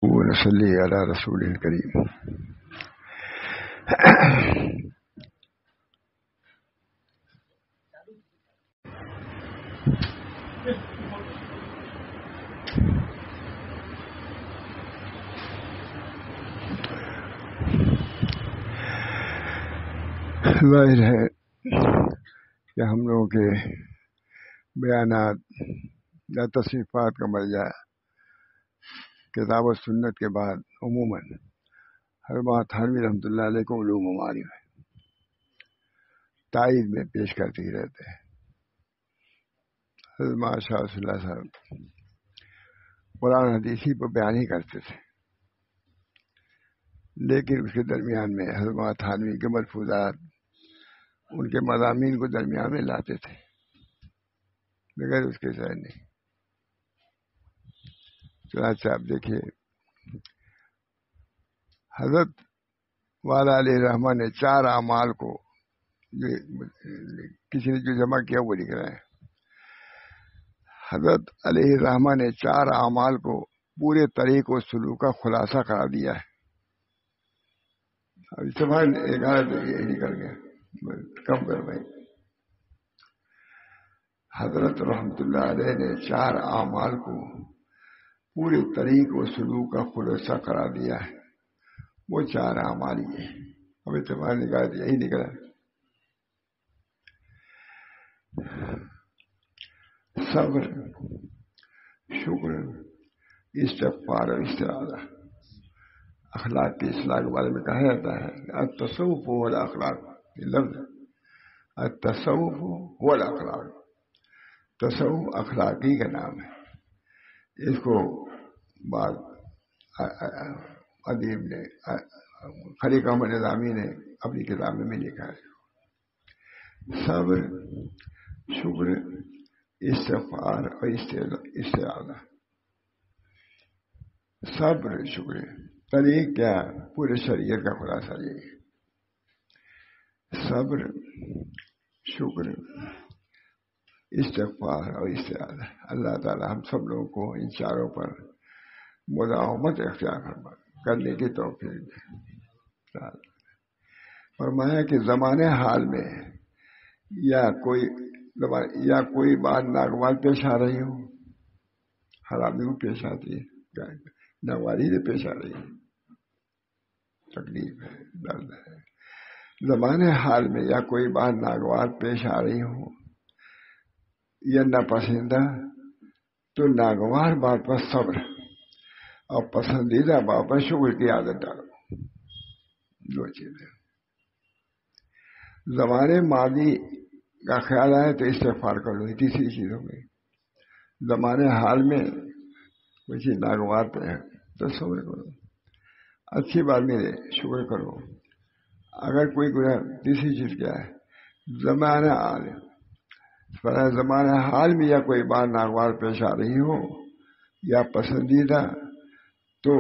ونصلي على رسول الكريم. ظاہر ہے کہ ہم لوگوں کے بیانات یا تصریفات کا مرجع کتاب و سنت کے بعد عموماً حضرت تھانوی رحمۃ اللہ علیہ کو علوم و معارف تائید میں پیش کرتے ہی رہتے ہیں. حضرت شاہ صلی اللہ صاحب قرآن حدیثی پر بیان ہی کرتے تھے، لیکن اس کے درمیان میں حضرت تھانوی کے ملفوظات ان کے مضامین کو درمیان میں لاتے تھے، بغیر اس کے ظاہر نہیں. چنانچہ آپ دیکھیے حضرت والا علیہ الرحمٰن نے 4 اعمال کو کسی نے جو جمع کیا وہ لکھ رہے ہیں. حضرت علیہ الرحمٰن نے 4 اعمال کو پورے طریق و سلوک کا خلاصہ قرار دیا ہے. اب اس سے ایک آیت یہ نکل گیا، کم کر بھائی. حضرت رحمۃ اللہ علیہ نے 4 اعمال کو پورے طریق و سلوک کا خلاصہ قرار دیا ہے. وہ 4 اعمال ہی ہیں. اب اتفاق نکال یہی نکلا، صبر، شکر، استغفار اور استعاذہ. اخلاق کی اصلاح کے بارے میں کہا جاتا ہے التصوف هو الاخلاق. یہ لفظ التصوف هو الاخلاق، تصوف اخلاقی کا نام ہے. اس کو بعد ادیب نے خلیق احمد نظامی نے اپنی کتاب میں لکھا ہے. صبر، شکر، استغفار اور استعاذہ. صبر، شکر، طریق کیا؟ پورے شریعت کا خلاصہ یہ ہے. صبر، شکر، استغفار اور استعاذہ. اللہ تعالی ہم سب لوگوں کو ان چاروں پر مداومت اختیار کرنے کی توفیق دے. فرمایا کہ زمانے حال میں یا کوئی بات ناگوار پیش آ رہی ہو، خرابی کو پیش آتی ہے، ناگواری سے پیش آ رہی ہے، تکلیف ہے، درد ہے. زمانے حال میں یا کوئی بات ناگوار پیش آ رہی ہو یا ناپسندہ، تو ناگوار بات پر صبر اور پسندیدہ بات پر شکر کی عادت ڈالو. 2 چیزیں. زمانے ماضی کا خیال آئے تو استغفار کر لو. 3 چیز ہو گئی. زمانے حال میں کوئی چیز ناگوار پہ ہے تو صبر کرو، اچھی بات ملے شکر کرو. اگر کوئی گناہ، 3 چیز کیا ہے؟ زمانہ حال. زمانہ حال میں یا کوئی بات ناگوار پیش آ رہی ہو یا پسندیدہ، تو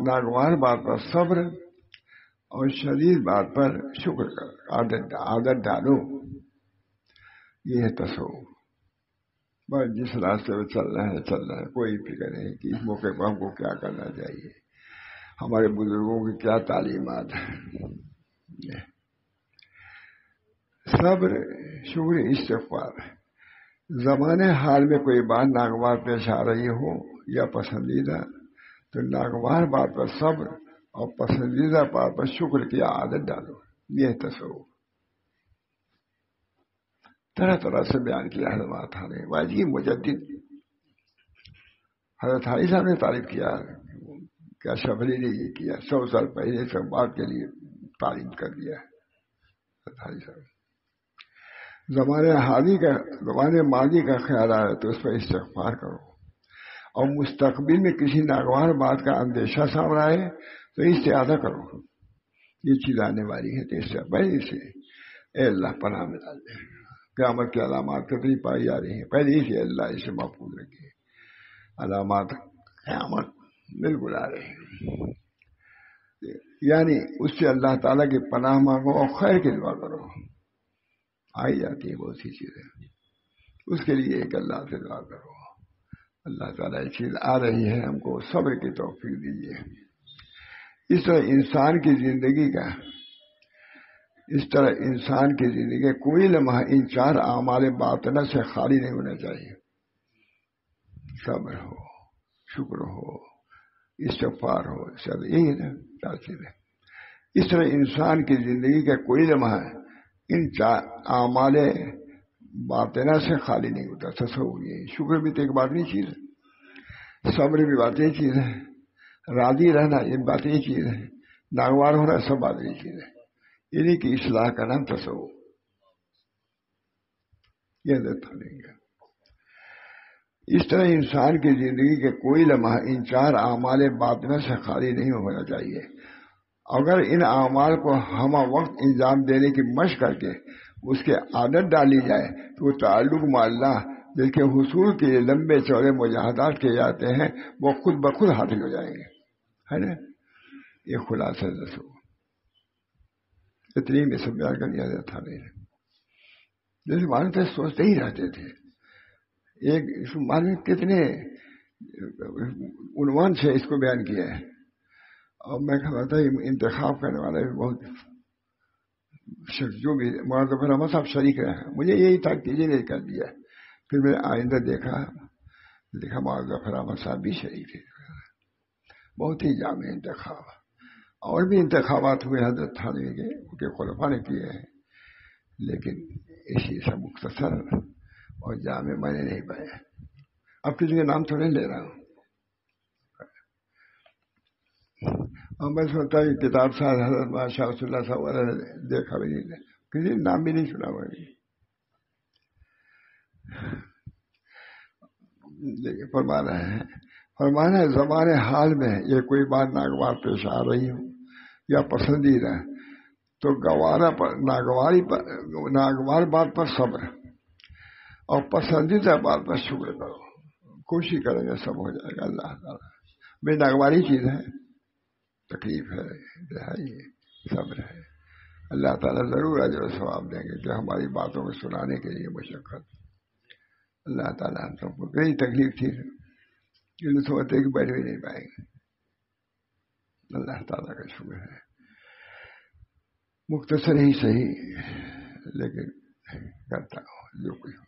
ناگوار بات پر صبر اور شدید بات پر شکر کر عادت ڈالو. یہ ہے تصوف. بس جس راستے میں چل رہے ہیں، کوئی فکر نہیں کہ اس موقع پر ہم کو کیا کرنا چاہیے، ہمارے بزرگوں کی کیا تعلیمات ہیں. صبر، شکر، استغفار. زمانے حال میں کوئی بات ناگوار پیش آ رہی ہو یا پسندیدہ، تو ناگوار بات پر صبر اور پسندیدہ بات پر شکر کی عادت ڈالو. یہ تصوف. طرح طرح سے بیان کیا حضرت نے. واجی مجدد حضرت حاجی صاحب نے تعریف کیا، کیا شبلی نے یہ کیا، 100 سال پہلے سب بات کے لیے تعریف کر دیا حضرت حاجی صاحب. زمانے ماضی کا خیال آئے تو اس پر استغفار کرو، اور مستقبل میں کسی ناگوار بات کا اندیشہ سامنے آئے تو استعاذہ کرو. یہ چیز آنے والی ہے تو اس سے پہلے سے اے اللہ پناہ میں ڈال دے. قیامت کی علامات کتنی پائی جا رہی ہیں، پہلے ہی سے اللہ اسے محفوظ رکھے. علامات قیامت بالکل آ رہی ہیں، یعنی اس سے اللہ تعالیٰ کی پناہ مانگو اور خیر کی دعا کرو. آئی جاتی ہے بہت سی چیزیں، اس کے لیے ایک اللہ سے دعا کرو. اللہ تعالیٰ یہ چیز آ رہی ہے، ہم کو صبر کی توفیق دیجیے۔ اس طرح انسان کی زندگی کوئی لمحہ ان 4 اعمال باطنہ سے خالی نہیں ہونا چاہیے۔ صبر ہو، شکر ہو، استغفار ہو، سب یہی ہے نا 4 چیزیں۔ اس طرح انسان کی زندگی کا کوئی لمحہ ان 4 اعمال باطنہ سے خالی نہیں ہوتا۔ تصور یہ شکر بھی تو ایک باطنی چیز ہے، صبر بھی باطنی چیز ہے، راضی رہنا یہ باطنی چیز ہے، ناگوار ہونا سب باطنی چیز ہے۔ انہیں کی اصلاح کا نام تصور، یہ لیں گے۔ اس طرح انسان کی زندگی کے کوئی لمحہ ان 4 اعمال باطنہ سے خالی نہیں ہونا چاہیے۔ اگر ان اعمال کو ہم وقت انجام دینے کی مشق کر کے اس کے عادت ڈالی جائے تو وہ تعلق مع اللہ جس کے حصول کے لیے لمبے چوڑے مجاہدات کیے جاتے ہیں وہ خود بخود حاصل ہو جائیں گے، ہے نا؟ یہ خلاصہ دسو اتنی میں سب بیان کر دیا تھا۔ جیسے معلوم تھے سوچتے ہی رہتے تھے، ایک معلوم کتنے عنوان سے اس کو بیان کیا ہے، اور میں کہا تھا انتخاب کرنے والا بھی بہت شخص جو بھی مولانا ظفر احمد صاحب شریک رہے ہیں، مجھے یہی تھا کہ یہ نہیں کر دیا، پھر میں آئندہ دیکھا مولانا ظفر احمد صاحب بھی شریک تھے۔ بہت ہی جامع انتخاب، اور بھی انتخابات ہوئے حضرت تھانوی کے خلفاء نے کیے ہیں، لیکن اسی سے مختصر اور جامع میں نے نہیں پایا۔ اب کسی کے نام تو نہیں لے رہا ہوں، اور میں سوچتا ہوں کتاب صاحب حضرت شاہ رسول اللہ صاحب نے دیکھا بھی نہیں، کسی نام بھی نہیں سنا ہوا۔ فرمانا ہے زبان حال میں یہ کوئی بات ناگوار پیش آ رہی ہو یا پسندیدہ تو ناگوار بات پر صبر اور پسندیدہ بات پر شکر کرو، کوشش کریں گے سب ہو جائے گا اللہ تعالیٰ۔ بے ناگواری چیز ہے، تکلیف ہے، دہائی ہے، صبر ہے، اللہ تعالیٰ ضرور اجر و ثواب دیں گے کہ ہماری باتوں کو سنانے کے لیے مشقت۔ اللہ تعالیٰ ہم سب کو کئی تکلیف تھی کہ سوچتے کہ بیٹھ بھی نہیں پائیں گے، اللہ تعالیٰ کا شکر ہے۔ مختصر ہی صحیح لیکن کرتا ہوں جو کچھ ہو۔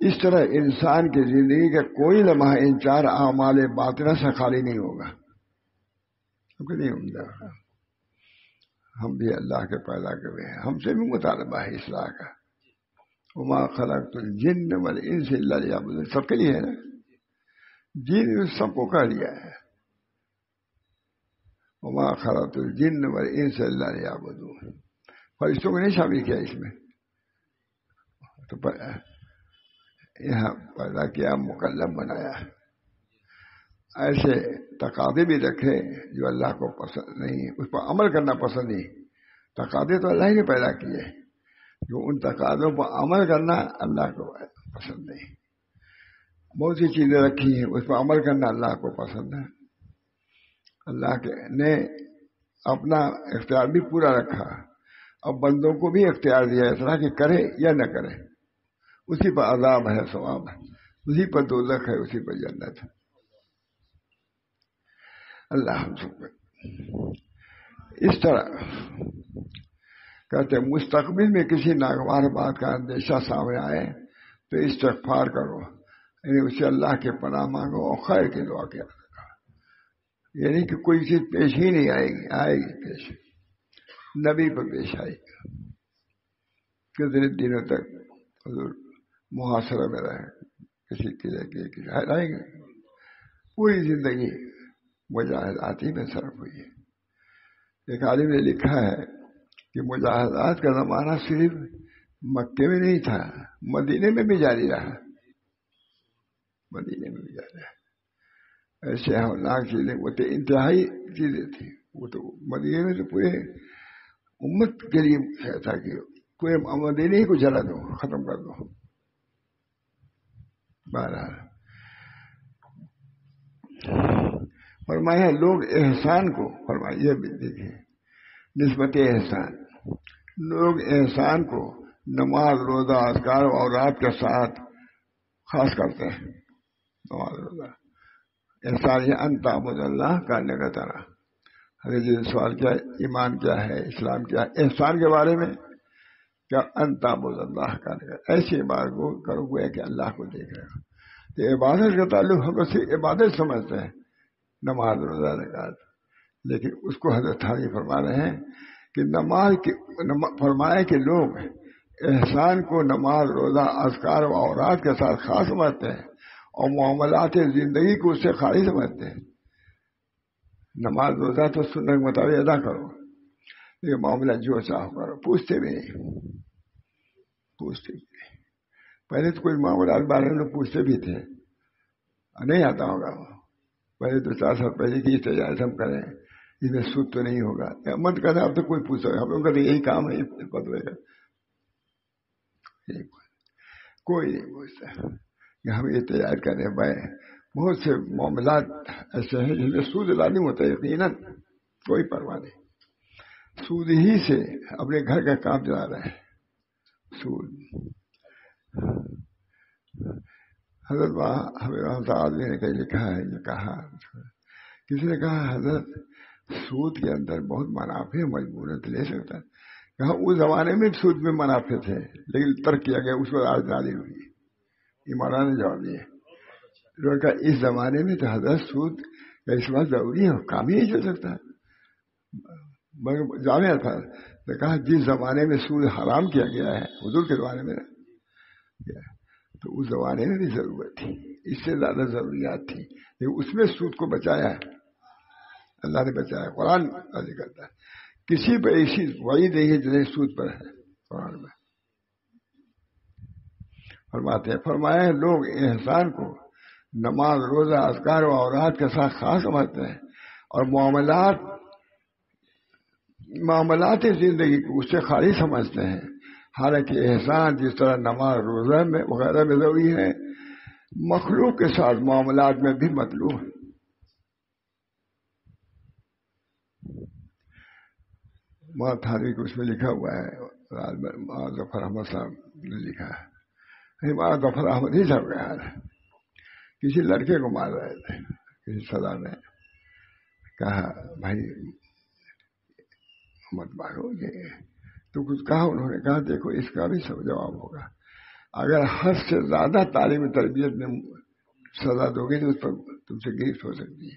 اس طرح انسان کی زندگی کا کوئی لمحہ ان 4 اعمال باطنہ سے خالی نہیں ہوگا، کیونکہ نہیں ہوگا۔ ہم بھی اللہ کے پیدا ہوئے ہیں، ہم سے بھی مطالبہ ہے اصلاح کا۔ وما خلقت الجن والانس الا ليعبدون، سب کے لیے ہے نا، جن سب کو کہہ لیا ہے وما خلقت الجن والانس الا ليعبدون، فرشتوں کو نہیں شامل کیا اس میں، تو یہاں پیدا کیا، مکلف بنایا، ایسے تقاضے بھی رکھے جو اللہ کو پسند نہیں، اس پر عمل کرنا پسند نہیں۔ تقاضے تو اللہ ہی نے پیدا کیے، جو ان تقاضوں پر عمل کرنا اللہ کو پسند نہیں۔ بہت سی چیزیں رکھی ہیں اس پر عمل کرنا اللہ کو پسند ہے۔ اللہ نے اپنا اختیار بھی پورا رکھا، اب بندوں کو بھی اختیار دیا اس طرح کہ کرے یا نہ کرے، اسی پر عذاب ہے، ثواب ہے، اسی پر دوزخ ہے، اسی پر جنت ہے۔ اللہ ہم سب کو اس طرح کہتے ہیں مستقبل میں کسی ناگوار بات کا اندیشہ سامنے آئے تو استغفار کرو، یعنی اسے اللہ کے پناہ مانگو اور خیر کی دعا کیا، یعنی کہ کوئی چیز پیش ہی نہیں آئے گی پیش، نبی پر پیش آئے گی۔ کتنے دنوں تک حضور محاصرہ میں رہے، کسی قلعے کے رہیں گے، پوری زندگی مجاہداتی میں صرف ہوئی ہے۔ ایک عالم نے لکھا ہے کہ مجاہدات کا زمانہ صرف مکے میں نہیں تھا، مدینے میں بھی جاری رہا، مدینے میں بھی جاری رہا۔ ایسے ہولناک چیزیں، وہ تو انتہائی چیزیں تھیں، وہ تو مدینے میں تو پورے امت کے لیے تھا کہ پورے مدینے ہی کو جلا دو، ختم کر دو۔ بہرحال فرمایا لوگ احسان کو، فرمایا بھی دیکھیں نسبت احسان، لوگ احسان کو نماز، روزہ، اذکار اور رات کے ساتھ خاص کرتے ہیں نماز روزہ. احسان یہ ان تعبد اللہ کرنے کا طرح. حضرت جی نے سوال کیا ایمان کیا ہے، اسلام کیا ہے. احسان کے بارے میں کیا ان تعبد اللہ کرنے کا، ایسی عبادت کو کرو گویا کہ اللہ کو دیکھ رہے ہو. تو عبادت کا تعلق ہم لوگ صرف عبادت سمجھتے ہیں، نماز روزہ زکات، لیکن اس کو حضرت تھانی فرما رہے ہیں کہ نماز کی فرمایا کہ لوگ احسان کو نماز روزہ اذکار و اوراد کے ساتھ خاص سمجھتے ہیں اور معاملات زندگی کو اس سے خالی سمجھتے ہیں. نماز روزہ تو سنت کے مطابق ادا کرو، یہ معاملہ جو چاہو کرو، پوچھتے بھی نہیں. پہلے تو کوئی معاملات بارے میں پوچھتے بھی تھے، نہیں آتا ہوگا. پہلے تو 4 سال پہلے کی تجارت ہم کریں، اس میں سود تو نہیں ہوگا، مت کرنا. اب تو کوئی پوچھتا ہے، ہم لوگوں کا تو یہی کام ہے پتوے کا. کوئی نہیں پوچھتا کہ ہم یہ تجارت کریں. بہت سے معاملات ایسے ہیں جن میں سود لازم ہوتا ہے، یقیناً کوئی پرواہ نہیں. سود ہی سے اپنے گھر کا کام چلا رہے ہیں. سود حضرت ہمیں آدمی نے کہیں لکھا ہے، یہ کہا کسی نے کہا حضرت سود کے اندر بہت منافع مجبوراً لے سکتا ہے. کہا اس زمانے میں سود میں منافع تھے لیکن ترک کیا گیا، اس پر آزادی ہوئی. ایمانوں نے جواب دیا. انہوں نے کہا اس زمانے میں تو حضرت سود کا استعمال ضروری ہے، کام ہی نہیں چل سکتا. مگر جامع تھا. نے کہا جس زمانے میں سود حرام کیا گیا ہے حضور کے زمانے میں، تو اس زمانے میں بھی ضرورت تھی، اس سے زیادہ ضروریات تھی، لیکن اس میں سود کو بچایا ہے اللہ نے، بچایا. قرآن راضی کرتا ہے کسی پہ ایسی وعید نہیں ہے جنہیں سود پر ہے. قرآن میں فرماتے ہیں، فرمایا لوگ احسان کو نماز روزہ اذکار و اوراد کے ساتھ خاص سمجھتے ہیں اور معاملات زندگی کو اس سے خالی سمجھتے ہیں. حالانکہ احسان جس طرح نماز روزہ میں وغیرہ میں ضروری ہے، مخلوق کے ساتھ معاملات میں بھی مطلوب ہے. ماں تھاری کو اس میں لکھا ہوا ہے، ظفر احمد صاحب نے لکھا ہے. ماں ظفر احمد ہی صاحب کا حال ہے، کسی لڑکے کو مار رہے تھے کسی سزا میں. کہا بھائی مت مارو یہ تو کچھ کہا. انہوں نے کہا دیکھو اس کا بھی سب جواب ہوگا. اگر حد سے زیادہ تعلیم تربیت میں سزا دو گے تو اس پر تم سے گرفت ہو سکتی ہے.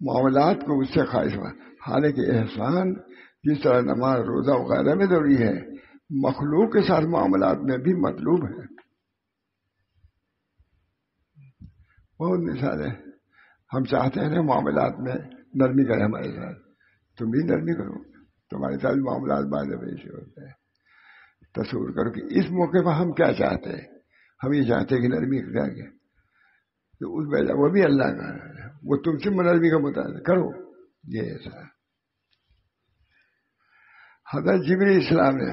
معاملات کو اس سے خواہش ہوا. حالانکہ احسان جس طرح نماز روزہ وغیرہ میں ضروری ہے، مخلوق کے ساتھ معاملات میں بھی مطلوب ہے. بہت مثالیں. ہم چاہتے ہیں نا معاملات میں نرمی کرے ہمارے ساتھ، تم بھی نرمی کرو. تمہارے ساتھ معاملات بعد میں سے ہوتے ہیں. تصور کرو کہ اس موقع پر ہم کیا چاہتے ہیں. ہم یہ چاہتے ہیں کہ نرمی کر کے، تو اس وجہ وہ بھی اللہ کا ہے، وہ تم سے نرمی کا مطالبہ کرو. یہ ایسا حضرت جبریل اسلام نے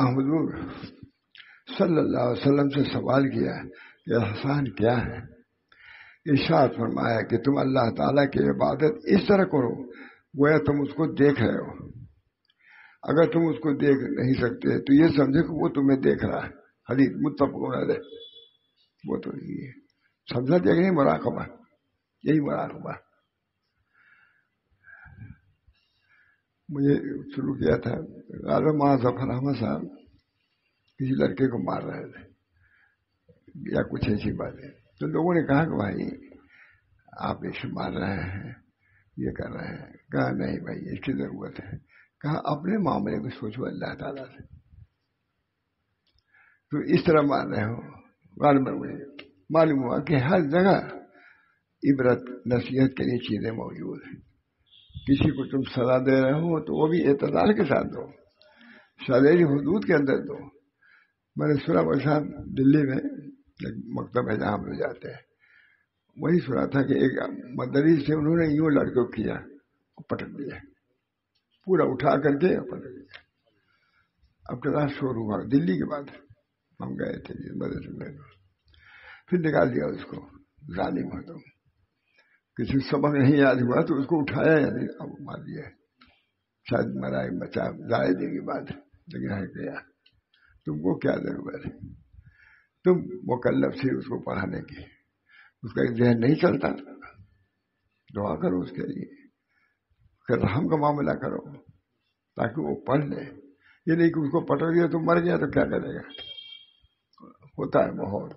حضور صلی اللہ علیہ وسلم سے سوال کیا کہ احسان کیا ہے. ارشاد فرمایا کہ تم اللہ تعالیٰ کی عبادت اس طرح کرو گویا تم اس کو دیکھ رہے ہو. اگر تم اس کو دیکھ نہیں سکتے تو یہ سمجھے کہ وہ تمہیں دیکھ رہا ہے. حدیث متفق علیہ. وہ تو یہ سمجھا دیا کہ نہیں، مراقبہ، یہی مراقبہ. مجھے شروع کیا تھا غالباً ظفر احمد صاحب کسی لڑکے کو مار رہے تھے یا کچھ ایسی باتیں، تو لوگوں نے کہا کہ بھائی آپ اس مار رہے ہیں، یہ کر رہے ہیں. کہا نہیں بھائی اس کی ضرورت ہے. کہا اپنے معاملے کو سوچو اللہ تعالیٰ سے، تو اس طرح مار رہے ہو. غالباً مجھے معلوم ہوا کہ ہر جگہ عبرت نصیحت کے لیے چیزیں موجود ہیں. کسی کو تم سزا دے رہے ہو تو وہ بھی اعتدال کے ساتھ دو، شرعی حدود کے اندر دو. میں نے سنا وہ صاحب دلی میں ایک مکتب ہے جہاں ہم لوگ جاتے ہیں، وہی سنا تھا کہ ایک مدرس سے انہوں نے یوں لڑکے کو کیا، پٹک دیا پورا اٹھا کر کے پٹک دیا. اب کلاس شور ہوا دلی کے بعد، ہم گئے تھے مدرسے میں، پھر نکال دیا اس کو، ظالم ہو تم. کسی سبق نہیں یاد ہوا تو اس کو اٹھایا یا نہیں، اب مار دیا، شاید مرائے بچا ضائع دے گی بات، لیکن ہے کیا تم کو کیا ضرورت ہے؟ تم مکلف سے اس کو پڑھانے کی، اس کا ذہن نہیں چلتا، دعا کرو اس کے لیے، پھر رحم کا معاملہ کرو تاکہ وہ پڑھ لے. یہ نہیں کہ اس کو پٹک دیا تو مر گیا تو کیا کرے گا. ہوتا ہے ماحول،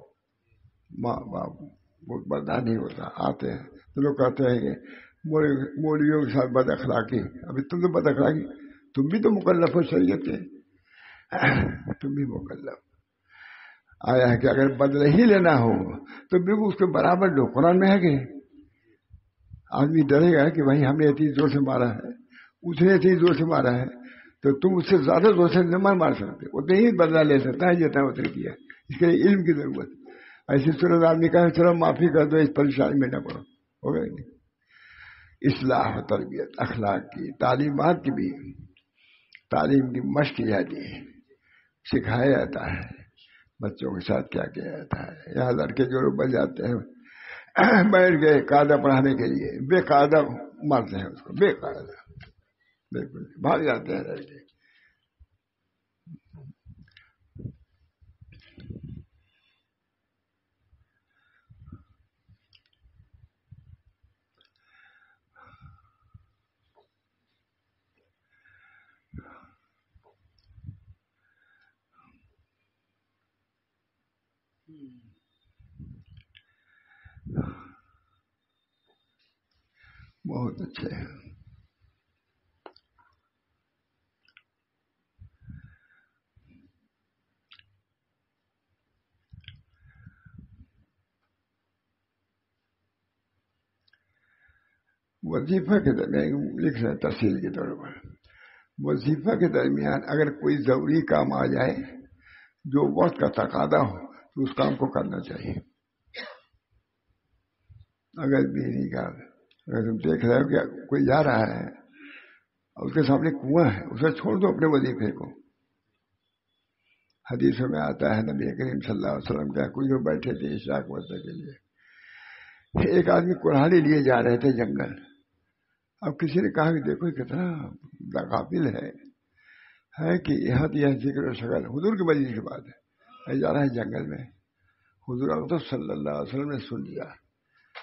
ماں باپ بہت برداشت نہیں ہوتا، آتے ہیں تو لوگ کہتے ہیں کہ مولویوں کے ساتھ بد اخلاقی. ابھی تم تو بد اخلاقی، تم بھی تو مکلف ہو شریعت کے، تم بھی مکلف. آیا ہے کہ اگر بدلہ ہی لینا ہو تو بالکل اس کے برابر لو. قرآن میں ہے کہ آدمی ڈرے گا کہ بھائی ہم نے اتنی زور سے مارا ہے، اس نے اتنی زور سے مارا ہے، تو تم اس سے زیادہ زور سے نہ مار سکتے، اتنے ہی بدلہ لے سکتا ہے جتنا اتنے کیا. اس کے لیے علم کی ضرورت. ایسی صورت آدمی کہا چلو معافی کر دو، اس پریشانی میں نہ پڑو، ہوگا ہی نہیں. اصلاح و تربیت اخلاق کی تعلیمات کی بھی تعلیم کی مشق کی جاتی ہے، سکھایا جاتا ہے بچوں کے ساتھ کیا کیا جاتا ہے. یہاں لڑکے جو لوگ بن جاتے ہیں بیٹھ گئے قاعدہ پڑھانے کے لیے، بے قاعدہ مارتے ہیں اس کو، بے قاعدہ بالکل بھاگ جاتے ہیں لڑکے. بہت اچھے ہیں. وظیفہ کے درمیان لکھ رہے ہیں تفصیل کے طور پر، وظیفہ کے درمیان اگر کوئی ضروری کام آ جائے جو وقت کا تقاضا ہو تو اس کام کو کرنا چاہیے. اگر بجلی کا، اگر تم دیکھ رہے ہو کہ کوئی جا رہا ہے اور اس کے سامنے کنواں ہے، اسے چھوڑ دو اپنے وظیفے کو. حدیثوں میں آتا ہے نبی کریم صلی اللہ علیہ وسلم کا کچھ لوگ بیٹھے تھے عشاء کے وقت کے لیے، ایک آدمی کڑھالی لیے جا رہے تھے جنگل. اب کسی نے کہا کہ دیکھو کتنا قابل ہے کہ یہاں یہ ذکر و شکل حضور کی مجلس کی بات ہے، جا رہا ہے جنگل میں. حضور اقدس صلی اللہ علیہ وسلم نے سن لیا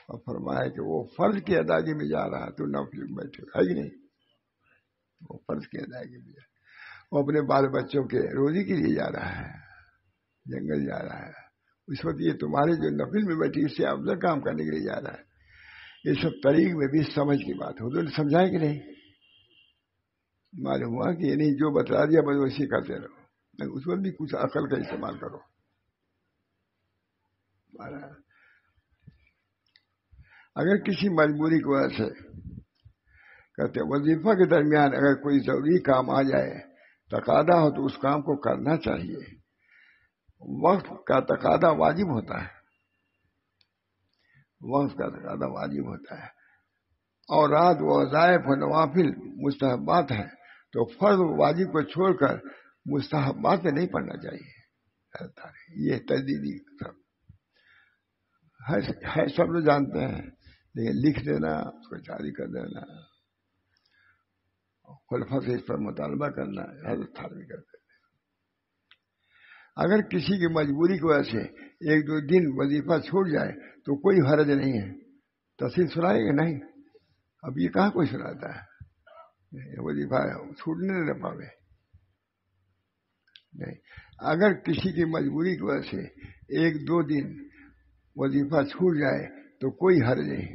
اور فرمایا کہ وہ فرض کی ادائیگی میں جا رہا ہے، تو نفل میں بیٹھے ہے کہ نہیں. وہ فرض کی ادائیگی میں جا، وہ اپنے بال بچوں کے روزی کے لیے جا رہا ہے، جنگل جا رہا ہے. اس وقت یہ تمہارے جو نفل میں بیٹھی اس سے افضل کام کرنے کے لیے جا رہا ہے. یہ سب طریق میں بھی سمجھ کی بات حضور نے سمجھائے کہ نہیں. معلوم ہوا کہ یہ نہیں جو بتا دیا بس ویسے کرتے رہو، اس وقت بھی کچھ عقل کا استعمال کرو. اگر کسی مجبوری کی وجہ سے کہتے وظیفہ کے درمیان اگر کوئی ضروری کام آ جائے، تقاضا ہو تو اس کام کو کرنا چاہیے. وقت کا تقاضا واجب ہوتا ہے، وقت کا تقاضا واجب ہوتا ہے. اور رات و وظائف و نوافل مستحبات ہیں، تو فرض و واجب کو چھوڑ کر مستحبات میں نہیں پڑھنا چاہیے. یہ تجدیدی ہے، سب لوگ جانتے ہیں، لیکن لکھ دینا، اس کو جاری کر دینا، خلفاء سے اس پر مطالبہ کرنا، حضرت تھانوی کرتے ہیں. اگر کسی کی مجبوری کی وجہ سے ایک دو دن وظیفہ چھوٹ جائے تو کوئی حرج نہیں ہے. تفصیل سنائے گا نہیں، اب یہ کہاں کوئی سناتا ہے وظیفہ چھوٹنے نہ پاوے. نہیں، اگر کسی کی مجبوری کی وجہ سے ایک دو دن وظیفہ چھوٹ جائے تو کوئی حرج نہیں،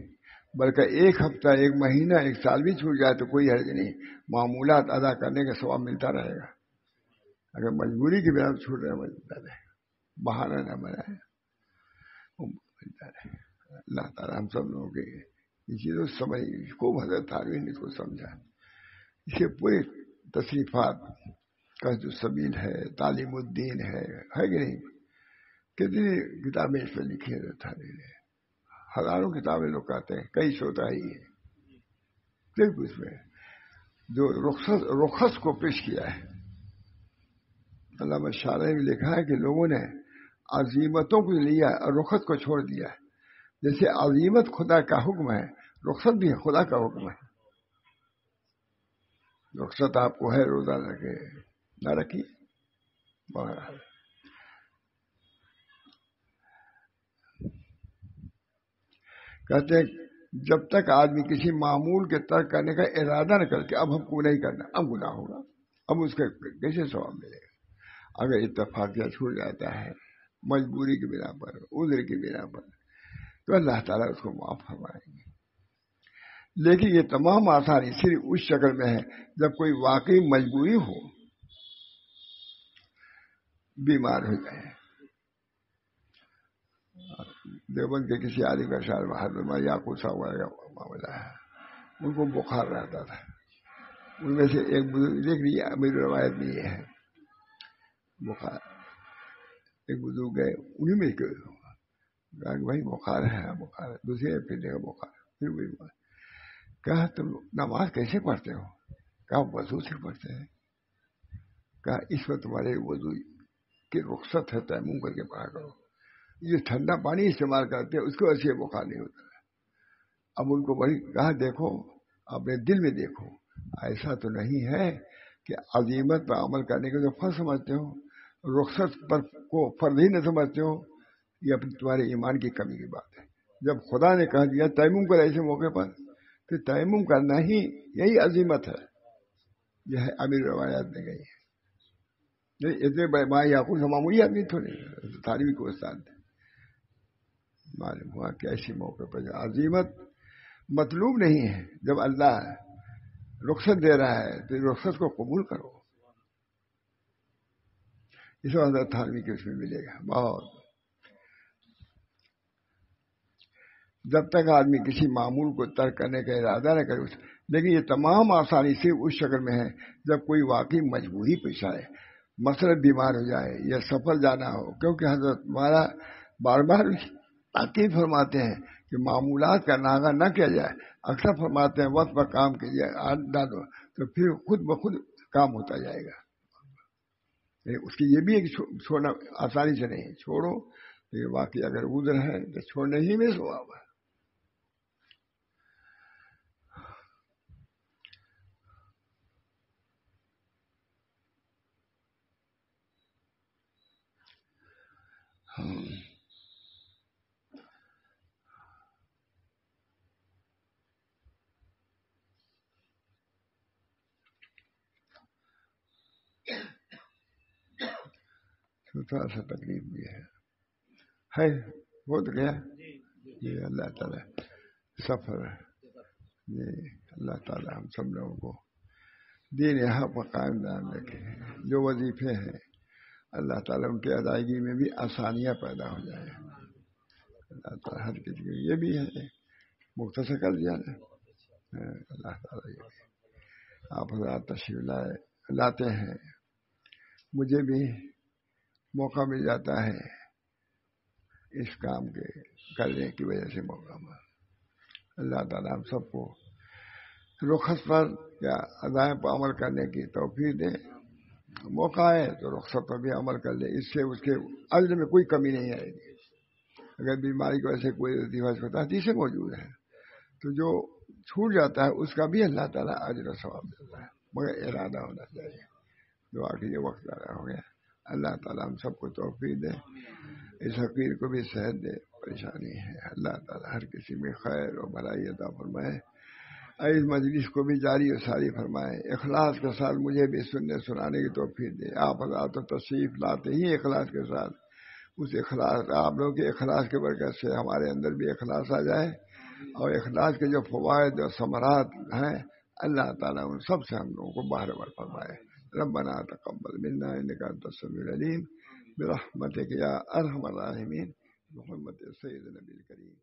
بلکہ ایک ہفتہ، ایک مہینہ، ایک سال بھی چھوٹ جائے تو کوئی حرج نہیں. معمولات ادا کرنے کا ثواب ملتا رہے گا. اگر مجبوری کی بنا چھوٹ رہے ملتا رہے گا، بہانہ نہ بنائے، وہ ملتا رہے گا. اللہ تعالیٰ ہم سب لوگوں کے یہ چیزوں سمجھ خوب حضرت تھانوی نے اس کو سمجھا. اس کے پورے تصریفات کا جو سبیل ہے، تعلیم الدین ہے کہ نہیں، کتنی کتابیں اس پہ لکھی حضرت تھانوی نے. ہزاروں کتابیں لوگ کہتے ہیں، کئی سوتا ہی ہے. صرف اس میں جو رخص کو پیش کیا ہے، علامہ شارعی میں لکھا ہے کہ لوگوں نے عظیمتوں کو لیا اور رخصت کو چھوڑ دیا. جیسے عظیمت خدا کا حکم ہے رخصت بھی ہے، خدا کا حکم ہے، رخصت آپ کو ہے روزہ رکھے نہ رکھیے. بہرحال کہتے ہیں جب تک آدمی کسی معمول کے ترک کرنے کا ارادہ نہ کر کے اب ہم کو نہیں کرنا، اب گناہ ہوگا، اب اس کا کیسے ثواب ملے گا؟ اگر اتفاقیہ چھوٹ جاتا ہے مجبوری کی بنا پر، عذر کی بنا پر، تو اللہ تعالیٰ اس کو معاف فرمائیں گے. لیکن یہ تمام آسانی صرف اس شکل میں ہے جب کوئی واقعی مجبوری ہو، بیمار ہو جائے. دیوبند کے کسی عالم کا شاعر بہادر یعقوب صاحب کا معاملہ ہے، ان کو بخار رہتا تھا. ان میں سے ایک بزرگ دیکھ لیجیے، میری روایت میں یہ ہے، بخار ایک بزرگ گئے انہیں میں کہا کہ بھائی بخار ہے، بخار ہے. دوسرے پھر دیکھا بخار، پھر وہی بخار. کہا تم نماز کیسے پڑھتے ہو؟ کہا وضو سے پڑھتے ہیں. کہا اس وقت تمہارے وضو کی رخصت ہے، تیمم کر کے پڑھا کرو. یہ ٹھنڈا پانی استعمال کرتے ہیں اس کو ایسے بخار نہیں ہوتا. اب ان کو وہی کہا دیکھو اپنے دل میں دیکھو، ایسا تو نہیں ہے کہ عزیمت پر عمل کرنے کے جو فرض سمجھتے ہو، رخصت پر کو فرض ہی نہ سمجھتے ہو. یہ اپنے تمہارے ایمان کی کمی کی بات ہے. جب خدا نے کہہ دیا تیمم کر ایسے موقع پر، پھر تیمم کرنا ہی یہی عظیمت ہے. یہ ہے امیر روایات میں گئی ہے. اتنے ماں یعقوب سے معمولی آدمی تھوڑے، تعلیمی کو استاد تھے. معلوم ہوا کہ ایسے موقع پر عظیمت مطلوب نہیں ہے. جب اللہ رخصت دے رہا ہے تو رخصت کو قبول کرو. اس وقت تھانوی کے اس میں ملے گا بہت. جب تک آدمی کسی معمول کو ترک کرنے کا ارادہ نہ کرے. لیکن یہ تمام آسانی صرف اس شکل میں ہے جب کوئی واقعی مجبوری پیش آئے، مثلا بیمار ہو جائے یا سفر جانا ہو. کیونکہ حضرت ہمارا بار بار تاکید فرماتے ہیں کہ معمولات کا ناغہ نہ کیا جائے. اکثر فرماتے ہیں وقت پر کام کیجیے ڈالو تو پھر خود بخود کام ہوتا جائے گا. اس کی یہ بھی ایک چھوڑنا آسانی سے نہیں، چھوڑو. یہ واقعی اگر عذر ہے تو چھوڑنے ہی میں ثواب ہے. تھوڑا سا تکلیف بھی ہے ہو تو گیا. یہ اللہ تعالیٰ سفر ہے. یہ اللہ تعالیٰ ہم سب لوگوں کو دین یہاں پر قائم دام رکھے. جو وظیفے ہیں اللہ تعالیٰ ان کی ادائیگی میں بھی آسانیاں پیدا ہو جائیں. اللہ تعالیٰ ہر کسی کے یہ بھی ہے مختصر کر دیا نا. اللہ تعالیٰ یہ بھی آپ حضرات تشریف لاتے ہیں، مجھے بھی موقع مل جاتا ہے اس کام کے کرنے کی وجہ سے. موقع میں اللہ تعالیٰ ہم سب کو رخصت پر یا ادائیں پر عمل کرنے کی توفیق دے. موقع ہے تو رخصت پر بھی عمل کر لے، اس سے اس کے اجر میں کوئی کمی نہیں آئے گی. اگر بیماری کی وجہ سے کوئی حدیثیں موجود ہے تو جو چھوٹ جاتا ہے اس کا بھی اللہ تعالیٰ اجر و ثواب دیتا ہے، مگر ارادہ ہونا چاہیے. دعا کیجیے وقت ضائع ہو گیا. اللہ تعالیٰ ہم سب کو توفیق دے، اس حقیر کو بھی صحت دے. پریشانی ہے اللہ تعالیٰ ہر کسی میں خیر و بھلائی عطا فرمائے. اس مجلس کو بھی جاری و ساری فرمائے. اخلاص کے ساتھ مجھے بھی سننے سنانے کی توفیق دے. آپ حضرات تو تشریف لاتے ہی اخلاص کے ساتھ، اس اخلاص آپ لوگوں کے اخلاص کے برکت سے ہمارے اندر بھی اخلاص آ جائے، اور اخلاص کے جو فوائد اور ثمرات ہیں اللہ تعالیٰ ان سب سے ہم لوگوں کو بہرور فرمائے. ربنا تقبل منا انك انت السميع العليم برحمتك يا ارحم الراحمين. محمد سید نبی کریم.